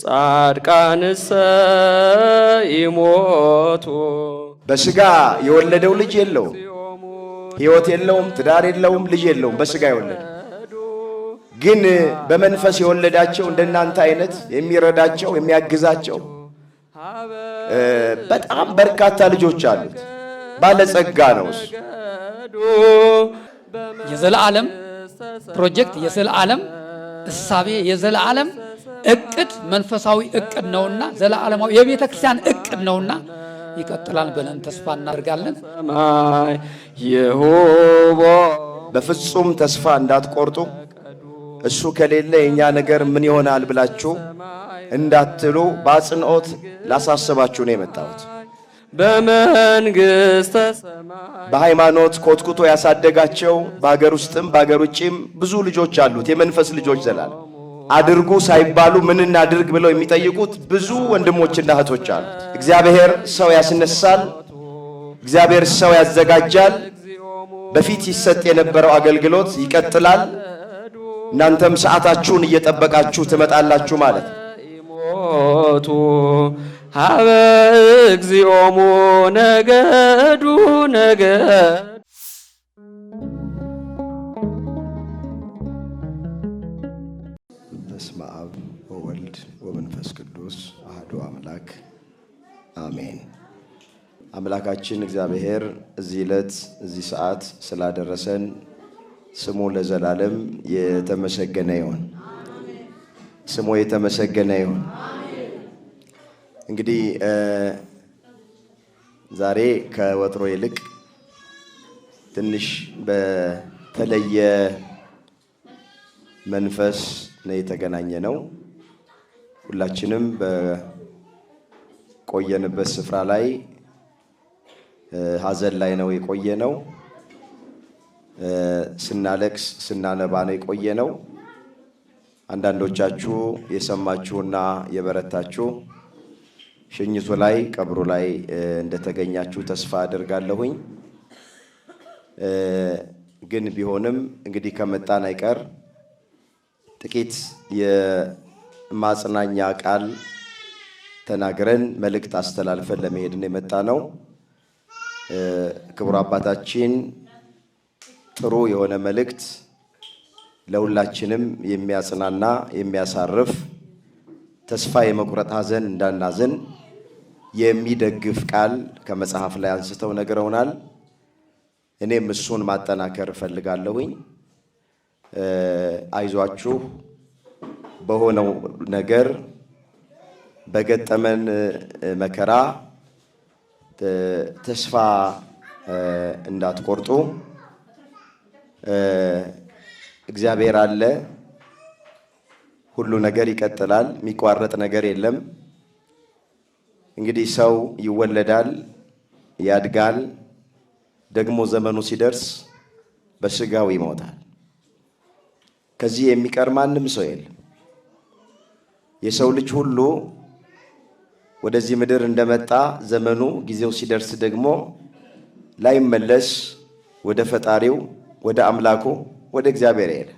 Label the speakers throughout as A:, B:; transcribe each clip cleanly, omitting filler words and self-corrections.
A: ጻድቃንሰ ይሞቱ።
B: በስጋ የወለደው ልጅ የለውም፣ ሕይወት የለውም፣ ትዳር የለውም፣ ልጅ የለውም። በስጋ የወለደ ግን በመንፈስ የወለዳቸው እንደናንተ አይነት የሚረዳቸው የሚያግዛቸው በጣም በርካታ ልጆች አሉት። ባለጸጋ ነው እሱ።
C: የዘላለም ፕሮጀክት፣ የዘላለም እሳቤ፣ የዘላለም እቅድ መንፈሳዊ እቅድ ነውና ዘላለማዊ የቤተ ክርስቲያን እቅድ ነውና ይቀጥላል ብለን ተስፋ እናደርጋለን።
A: ሰማይ ይሁቦ
B: በፍጹም ተስፋ እንዳትቆርጡ። እሱ ከሌለ የኛ ነገር ምን ይሆናል ብላችሁ እንዳትሉ በአጽንኦት ላሳስባችሁ ነው የመጣሁት።
A: በመንግሥተ ሰማይ
B: በሃይማኖት ኮትኩቶ ያሳደጋቸው በአገር ውስጥም በአገር ውጭም ብዙ ልጆች አሉት። የመንፈስ ልጆች ዘላለም አድርጉ ሳይባሉ ምን እናድርግ ብለው የሚጠይቁት ብዙ ወንድሞችና እህቶች አሉት። እግዚአብሔር ሰው ያስነሳል። እግዚአብሔር ሰው ያዘጋጃል። በፊት ይሰጥ የነበረው አገልግሎት ይቀጥላል። እናንተም ሰዓታችሁን እየጠበቃችሁ ትመጣላችሁ ማለት ነው።
A: ይሞቱ ሀበ እግዚኦሙ ነገዱ ነገድ።
B: በስመ አብ ወወልድ ወመንፈስ ቅዱስ አሐዱ አምላክ አሜን። አምላካችን እግዚአብሔር እዚህ ዕለት እዚህ ሰዓት ስላደረሰን ስሙ ለዘላለም የተመሰገነ ይሁን። ስሙ የተመሰገነ ይሁን። እንግዲህ ዛሬ ከወትሮ ይልቅ ትንሽ በተለየ መንፈስ ነው የተገናኘ ነው። ሁላችንም በቆየንበት ስፍራ ላይ ሐዘን ላይ ነው የቆየ ነው። ስናለቅስ ስናነባ ነው የቆየ ነው። አንዳንዶቻችሁ የሰማችሁና የበረታችሁ ሽኝቱ ላይ ቀብሩ ላይ እንደተገኛችሁ ተስፋ አድርጋለሁኝ። ግን ቢሆንም እንግዲህ ከመጣን አይቀር ጥቂት የማጽናኛ ቃል ተናግረን መልእክት አስተላልፈን ለመሄድ ነው የመጣ ነው። ክቡር አባታችን ጥሩ የሆነ መልእክት ለሁላችንም የሚያጽናና የሚያሳርፍ ተስፋ የመቁረጥ ሐዘን እንዳናዘን የሚደግፍ ቃል ከመጽሐፍ ላይ አንስተው ነግረውናል። እኔም እሱን ማጠናከር እፈልጋለሁኝ። አይዟችሁ፣ በሆነው ነገር በገጠመን መከራ ተስፋ እንዳትቆርጡ። እግዚአብሔር አለ። ሁሉ ነገር ይቀጥላል። የሚቋረጥ ነገር የለም። እንግዲህ ሰው ይወለዳል፣ ያድጋል፣ ደግሞ ዘመኑ ሲደርስ በስጋው ይሞታል። ከዚህ የሚቀር ማንም ሰው የለም። የሰው ልጅ ሁሉ ወደዚህ ምድር እንደመጣ ዘመኑ ጊዜው ሲደርስ ደግሞ ላይመለስ ወደ ፈጣሪው ወደ አምላኩ ወደ እግዚአብሔር ይሄዳል።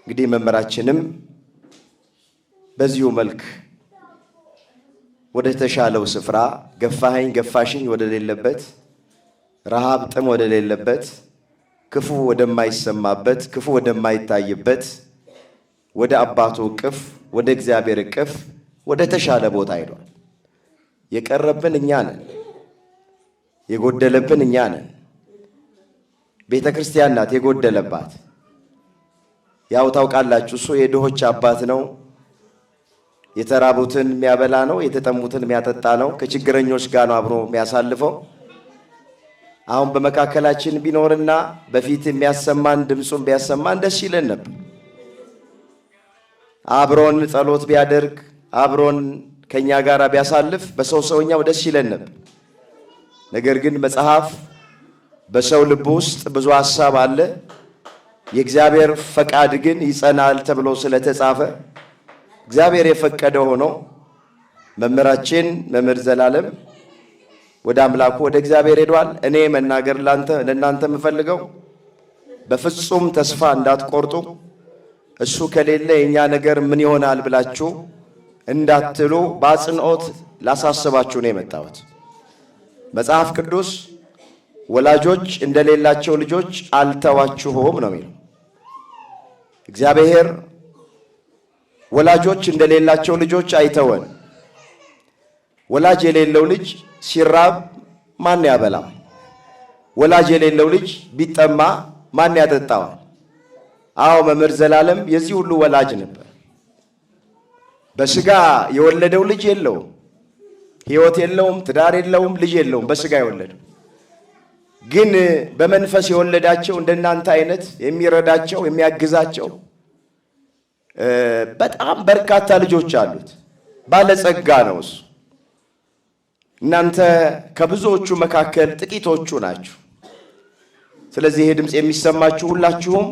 B: እንግዲህ መምህራችንም በዚሁ መልክ ወደ ተሻለው ስፍራ ገፋኸኝ ገፋሽኝ ወደ ሌለበት፣ ረሃብ ጥም ወደ ሌለበት፣ ክፉ ወደማይሰማበት፣ ክፉ ወደማይታይበት ወደ አባቱ እቅፍ ወደ እግዚአብሔር እቅፍ ወደ ተሻለ ቦታ ሄዷል። የቀረብን እኛ ነን፣ የጎደለብን እኛ ነን። ቤተ ክርስቲያን ናት የጎደለባት። ያው ታውቃላችሁ፣ እሱ የድሆች አባት ነው። የተራቡትን የሚያበላ ነው፣ የተጠሙትን የሚያጠጣ ነው። ከችግረኞች ጋር ነው አብሮ የሚያሳልፈው። አሁን በመካከላችን ቢኖርና በፊት የሚያሰማን ድምፁን ቢያሰማን ደስ ይለን ነበር። አብሮን ጸሎት ቢያደርግ አብሮን ከኛ ጋር ቢያሳልፍ በሰውኛው ደስ ይለን ነበር። ነገር ግን መጽሐፍ በሰው ልብ ውስጥ ብዙ ሐሳብ አለ፣ የእግዚአብሔር ፈቃድ ግን ይጸናል ተብሎ ስለተጻፈ እግዚአብሔር የፈቀደው ሆኖ መምህራችን መምህር ዘላለም ወደ አምላኩ ወደ እግዚአብሔር ሄዷል። እኔ መናገር ለእናንተ የምፈልገው በፍጹም ተስፋ እንዳትቆርጡ። እሱ ከሌለ የኛ ነገር ምን ይሆናል ብላችሁ እንዳትሉ በአጽንኦት ላሳስባችሁ ነው የመጣሁት። መጽሐፍ ቅዱስ ወላጆች እንደሌላቸው ልጆች አልተዋችሁም ነው የሚለው። እግዚአብሔር ወላጆች እንደሌላቸው ልጆች አይተወን። ወላጅ የሌለው ልጅ ሲራብ ማን ያበላው? ወላጅ የሌለው ልጅ ቢጠማ ማን ያጠጣዋል? አዎ መምህር ዘላለም የዚህ ሁሉ ወላጅ ነበር። በስጋ የወለደው ልጅ የለውም፣ ሕይወት የለውም፣ ትዳር የለውም፣ ልጅ የለውም። በስጋ የወለደው ግን በመንፈስ የወለዳቸው እንደናንተ አይነት የሚረዳቸው የሚያግዛቸው በጣም በርካታ ልጆች አሉት። ባለጸጋ ነው እሱ። እናንተ ከብዙዎቹ መካከል ጥቂቶቹ ናችሁ። ስለዚህ ይሄ ድምፅ የሚሰማችሁ ሁላችሁም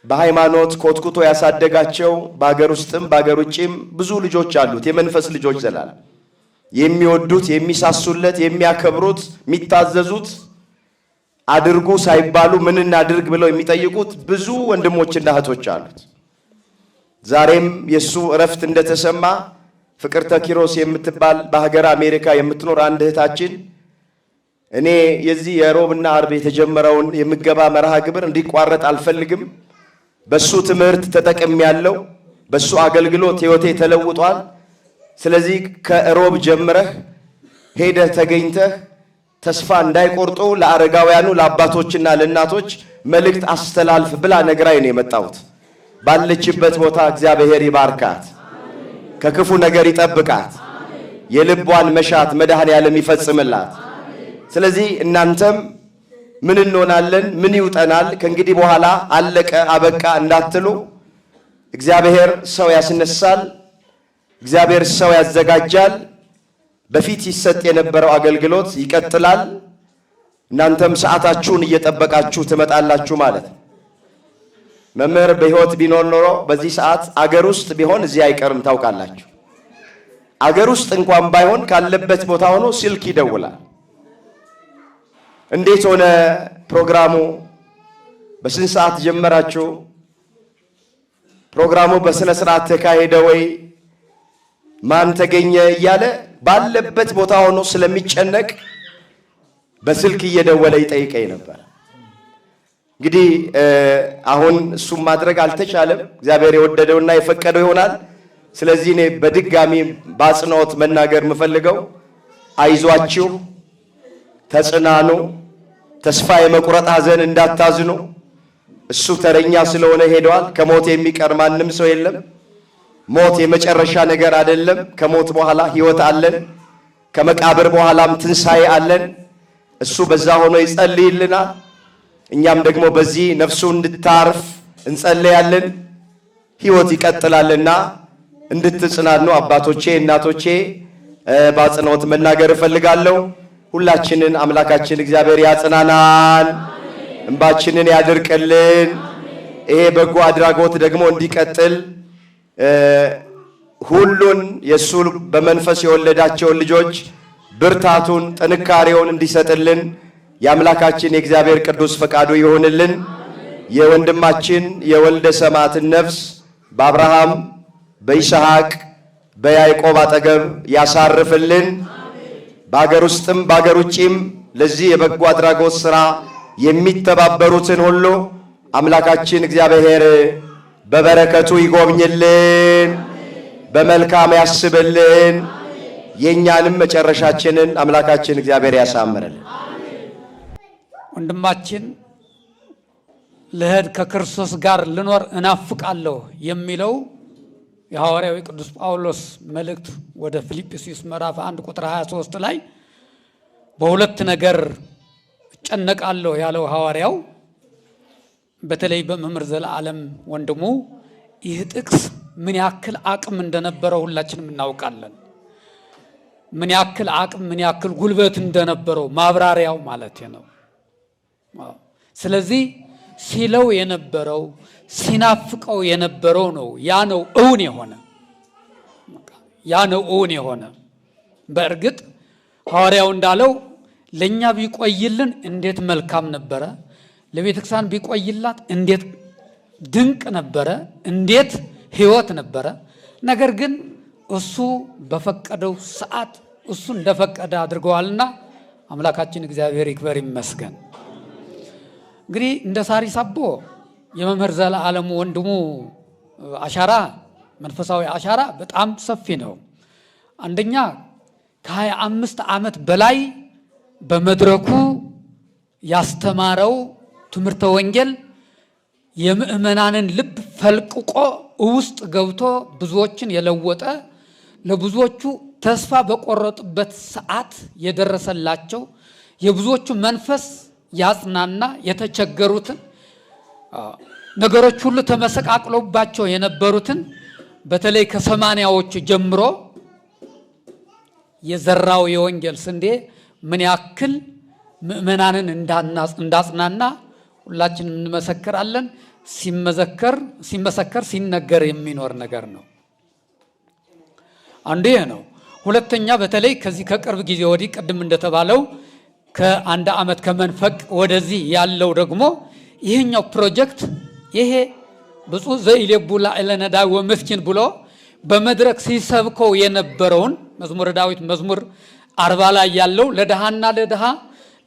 B: በሃይማኖት ኮትኩቶ ያሳደጋቸው በአገር ውስጥም በአገር ውጭም ብዙ ልጆች አሉት። የመንፈስ ልጆች ዘላለም የሚወዱት የሚሳሱለት የሚያከብሩት የሚታዘዙት አድርጉ ሳይባሉ ምን እናድርግ ብለው የሚጠይቁት ብዙ ወንድሞችና እህቶች አሉት። ዛሬም የሱ እረፍት እንደተሰማ ፍቅርተ ኪሮስ የምትባል በሀገር አሜሪካ የምትኖር አንድ እህታችን እኔ የዚህ የሮብና አርብ የተጀመረውን የምገባ መርሃ ግብር እንዲቋረጥ አልፈልግም፣ በሱ ትምህርት ተጠቅሜያለሁ፣ በሱ አገልግሎት ሕይወቴ ተለውጧል። ስለዚህ ከሮብ ጀምረህ ሄደህ ተገኝተህ ተስፋ እንዳይቆርጡ ለአረጋውያኑ ለአባቶችና ለእናቶች መልእክት አስተላልፍ ብላ ነግራይ ነው የመጣሁት። ባለችበት ቦታ እግዚአብሔር ይባርካት፣ ከክፉ ነገር ይጠብቃት፣ የልቧን መሻት መድኃኔዓለም ይፈጽምላት። ስለዚህ እናንተም ምን እንሆናለን ምን ይውጠናል ከእንግዲህ በኋላ አለቀ አበቃ እንዳትሉ፣ እግዚአብሔር ሰው ያስነሳል፣ እግዚአብሔር ሰው ያዘጋጃል። በፊት ይሰጥ የነበረው አገልግሎት ይቀጥላል። እናንተም ሰዓታችሁን እየጠበቃችሁ ትመጣላችሁ ማለት ነው። መምህር በሕይወት ቢኖር ኖሮ በዚህ ሰዓት አገር ውስጥ ቢሆን እዚህ አይቀርም። ታውቃላችሁ፣ አገር ውስጥ እንኳን ባይሆን ካለበት ቦታ ሆኖ ስልክ ይደውላል። እንዴት ሆነ ፕሮግራሙ? በስንት ሰዓት ጀመራችሁ? ፕሮግራሙ በስነ ስርዓት ተካሄደ ወይ? ማን ተገኘ? እያለ ባለበት ቦታ ሆኖ ስለሚጨነቅ በስልክ እየደወለ ይጠይቀኝ ነበር። እንግዲህ አሁን እሱም ማድረግ አልተቻለም። እግዚአብሔር የወደደውና የፈቀደው ይሆናል። ስለዚህ እኔ በድጋሚ በአጽንኦት መናገር የምፈልገው አይዟችሁ፣ ተጽናኑ፣ ተስፋ የመቁረጥ ሐዘን እንዳታዝኑ። እሱ ተረኛ ስለሆነ ሄደዋል። ከሞት የሚቀር ማንም ሰው የለም። ሞት የመጨረሻ ነገር አይደለም። ከሞት በኋላ ሕይወት አለን። ከመቃብር በኋላም ትንሣኤ አለን። እሱ በዛ ሆኖ ይጸልይልናል። እኛም ደግሞ በዚህ ነፍሱ እንድታርፍ እንጸልያለን። ሕይወት ይቀጥላልና እንድትጽናኑ አባቶቼ፣ እናቶቼ በአጽንኦት መናገር እፈልጋለሁ። ሁላችንን አምላካችን እግዚአብሔር ያጽናናን፣ እንባችንን ያድርቅልን። ይሄ በጎ አድራጎት ደግሞ እንዲቀጥል ሁሉን የእሱ በመንፈስ የወለዳቸውን ልጆች ብርታቱን ጥንካሬውን እንዲሰጥልን የአምላካችን የእግዚአብሔር ቅዱስ ፈቃዱ ይሆንልን። የወንድማችን የወልደ ሰማዕትን ነፍስ በአብርሃም በይስሐቅ በያዕቆብ አጠገብ ያሳርፍልን። በአገር ውስጥም በአገር ውጭም ለዚህ የበጎ አድራጎት ሥራ የሚተባበሩትን ሁሉ አምላካችን እግዚአብሔር በበረከቱ ይጎብኝልን፣ በመልካም ያስብልን። የእኛንም መጨረሻችንን አምላካችን እግዚአብሔር ያሳምርልን።
C: ወንድማችን ልሄድ ከክርስቶስ ጋር ልኖር እናፍቃለሁ የሚለው የሐዋርያው ቅዱስ ጳውሎስ መልእክት ወደ ፊልጵስዩስ ምዕራፍ 1 ቁጥር 23 ላይ በሁለት ነገር እጨነቃለሁ ያለው ሐዋርያው በተለይ በመምህር ዘላለም ወንድሙ ይህ ጥቅስ ምን ያክል አቅም እንደነበረው ሁላችንም እናውቃለን። ምን ያክል አቅም ምን ያክል ጉልበት እንደነበረው ማብራሪያው ማለት ነው። ስለዚህ ሲለው የነበረው ሲናፍቀው የነበረው ነው። ያ ነው እውን የሆነ በእርግጥ ሐዋርያው እንዳለው ለኛ ቢቆይልን እንዴት መልካም ነበረ፣ ለቤተ ክርስቲያን ቢቆይላት እንዴት ድንቅ ነበረ፣ እንዴት ሕይወት ነበረ። ነገር ግን እሱ በፈቀደው ሰዓት እሱ እንደፈቀደ አድርገዋልና አምላካችን እግዚአብሔር ይክበር ይመስገን። እንግዲህ እንደ ሳሪስ አቦ የመምህር ዘለዓለም ወንድሙ አሻራ መንፈሳዊ አሻራ በጣም ሰፊ ነው። አንደኛ ከ25 ዓመት በላይ በመድረኩ ያስተማረው ትምህርተ ወንጌል የምእመናንን ልብ ፈልቅቆ ውስጥ ገብቶ ብዙዎችን የለወጠ ለብዙዎቹ ተስፋ በቆረጡበት ሰዓት የደረሰላቸው የብዙዎቹ መንፈስ ያጽናና የተቸገሩትን ነገሮች ሁሉ ተመሰቃቅሎባቸው የነበሩትን በተለይ ከ80ዎቹ ጀምሮ የዘራው የወንጌል ስንዴ ምን ያክል ምእመናንን እንዳጽናና ሁላችንም እንመሰክራለን። ሲመሰከር ሲነገር የሚኖር ነገር ነው። አንዱ ይሄ ነው። ሁለተኛ በተለይ ከዚህ ከቅርብ ጊዜ ወዲህ ቅድም እንደተባለው ከአንድ ዓመት ከመንፈቅ ወደዚህ ያለው ደግሞ ይሄኛው ፕሮጀክት ይሄ ብፁዕ ዘኢሌቡ ላዕለ ነዳይ ወምስኪን ብሎ በመድረክ ሲሰብከው የነበረውን መዝሙረ ዳዊት መዝሙር 40 ላይ ያለው ለድሃና ለድሃ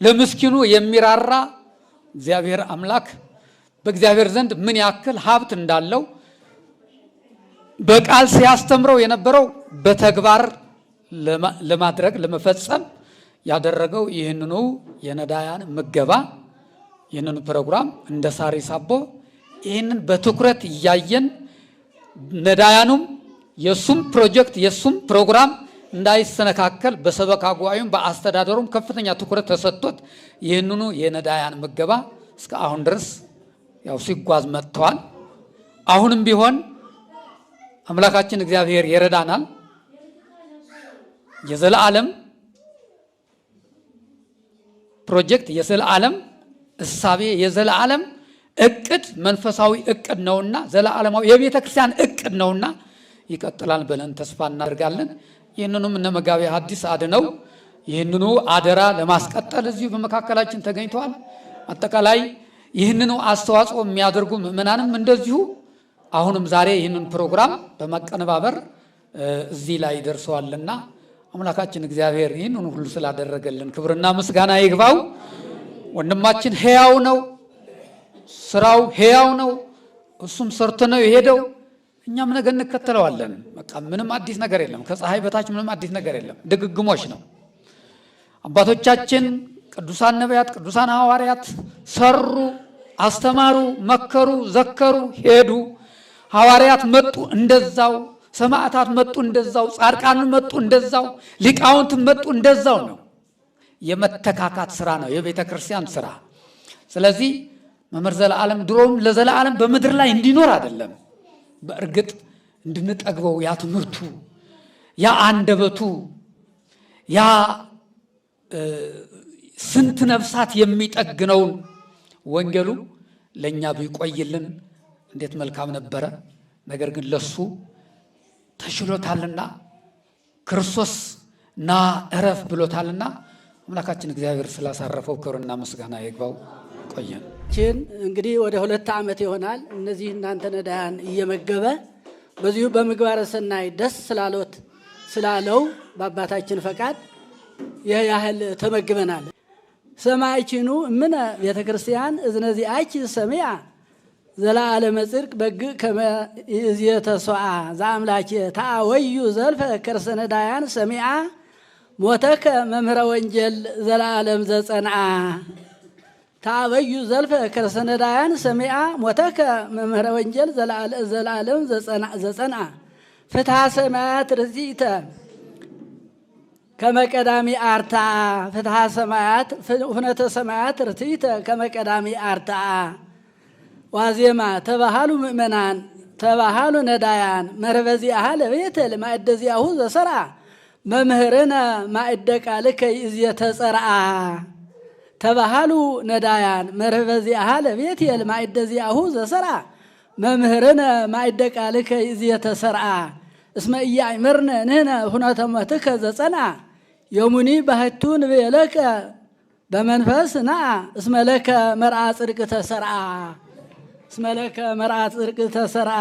C: ለምስኪኑ የሚራራ እግዚአብሔር አምላክ በእግዚአብሔር ዘንድ ምን ያክል ሀብት እንዳለው በቃል ሲያስተምረው የነበረው በተግባር ለማድረግ ለመፈጸም ያደረገው ይህንኑ የነዳያን ምገባ ይህንኑ ፕሮግራም እንደ ሳሪስ አቦ ይህንን በትኩረት እያየን ነዳያኑም የሱም ፕሮጀክት የሱም ፕሮግራም እንዳይሰነካከል በሰበካ ጉባኤም በአስተዳደሩም ከፍተኛ ትኩረት ተሰጥቶት ይህንኑ የነዳያን ምገባ እስከ አሁን ድረስ ያው ሲጓዝ መጥተዋል። አሁንም ቢሆን አምላካችን እግዚአብሔር ይረዳናል። የዘላለም ፕሮጀክት የዘላለም እሳቤ የዘላለም እቅድ መንፈሳዊ እቅድ ነውና ዘላለማዊ የቤተ ክርስቲያን እቅድ ነውና ይቀጥላል ብለን ተስፋ እናደርጋለን። ይህንኑም እነ መጋቤ ሐዲስ አድነው ይህንኑ አደራ ለማስቀጠል እዚሁ በመካከላችን ተገኝተዋል። አጠቃላይ ይህንኑ አስተዋጽኦ የሚያደርጉ ምእመናንም እንደዚሁ አሁንም ዛሬ ይህንን ፕሮግራም በማቀነባበር እዚህ ላይ ደርሰዋልና አምላካችን እግዚአብሔር ይህንን ሁሉ ስላደረገልን ክብርና ምስጋና ይግባው። ወንድማችን ሕያው ነው፣ ስራው ሕያው ነው። እሱም ሰርቶ ነው የሄደው። እኛም ነገ እንከተለዋለን። በቃ ምንም አዲስ ነገር የለም። ከፀሐይ በታች ምንም አዲስ ነገር የለም። ድግግሞች ነው። አባቶቻችን ቅዱሳን ነቢያት፣ ቅዱሳን ሐዋርያት ሰሩ፣ አስተማሩ፣ መከሩ፣ ዘከሩ፣ ሄዱ። ሐዋርያት መጡ እንደዛው፣ ሰማዕታት መጡ እንደዛው፣ ጻድቃን መጡ እንደዛው፣ ሊቃውንት መጡ እንደዛው ነው። የመተካካት ስራ ነው የቤተ ክርስቲያን ስራ። ስለዚህ መምህር ዘለዓለም ድሮም ለዘላለም በምድር ላይ እንዲኖር አይደለም። በእርግጥ እንድንጠግበው ያ ትምህርቱ፣ ያ አንደበቱ፣ ያ ስንት ነፍሳት የሚጠግነውን ወንጌሉ ለኛ ቢቆይልን እንዴት መልካም ነበረ። ነገር ግን ለሱ ተሽሎታልና ክርስቶስ ና እረፍ ብሎታልና አምላካችን እግዚአብሔር ስላሳረፈው ክብርና ምስጋና ይግባው። ቆየን።
D: እንግዲህ ወደ 2 ዓመት ይሆናል እነዚህ እናንተ ነዳያን እየመገበ በዚሁ በምግባረ ሰናይ ደስ ስላለው በአባታችን ፈቃድ ያህል ተመግበናል። ሰማዕችኑ እምነ ቤተ ክርስቲያን እዝነዚአች ሰሚያ ዘላለም ጽድቅ በግ ከመ ይእዜተሰዓ ዘአምላኬ ተአወዩ ዘልፈ ከርሰ ነዳያን ሰሚዓ ሞተከ መምህረ ወንጌል ዘላለም ዘጸንዓ ታበዩ ዘልፈ ከርሰ ነዳያን ሰሚዓ ሞተከ መምህረ ወንጌል ዘላለም ዘጸንዓ ፍትሐ ሰማያት ርዚተ ከመቀዳሚ አርታ ፍትሐ ሰማያት ሁነተ ሰማያት ርቲተ ከመቀዳሚ አርታ ዋዜማ ተባሃሉ ምእመናን ተባሃሉ ነዳያን መርበዚአሃ ለቤተ ለማእደዚአሁ ዘሰርዓ መምህርነ ማእደ ቃልከ ይእዜተጸርዓ ተባሃሉ ነዳያን መርበዚአሃ ለቤተ ለማእደዚአሁ ዘሰርዓ መምህርነ ማእደ ቃልከ ይእዜተሰርዓ እስመ ኢያእመርነ ንሕነ ሁነተ ሞትከ ዘጸንዓ የሙኒ ባህቱ ንቤለከ በመንፈስ ነዓ እስመ ለከ መርዓ ጽድቅ ተሰርዓ እስመ ለከ መርዓ ጽድቅ ተሰርዓ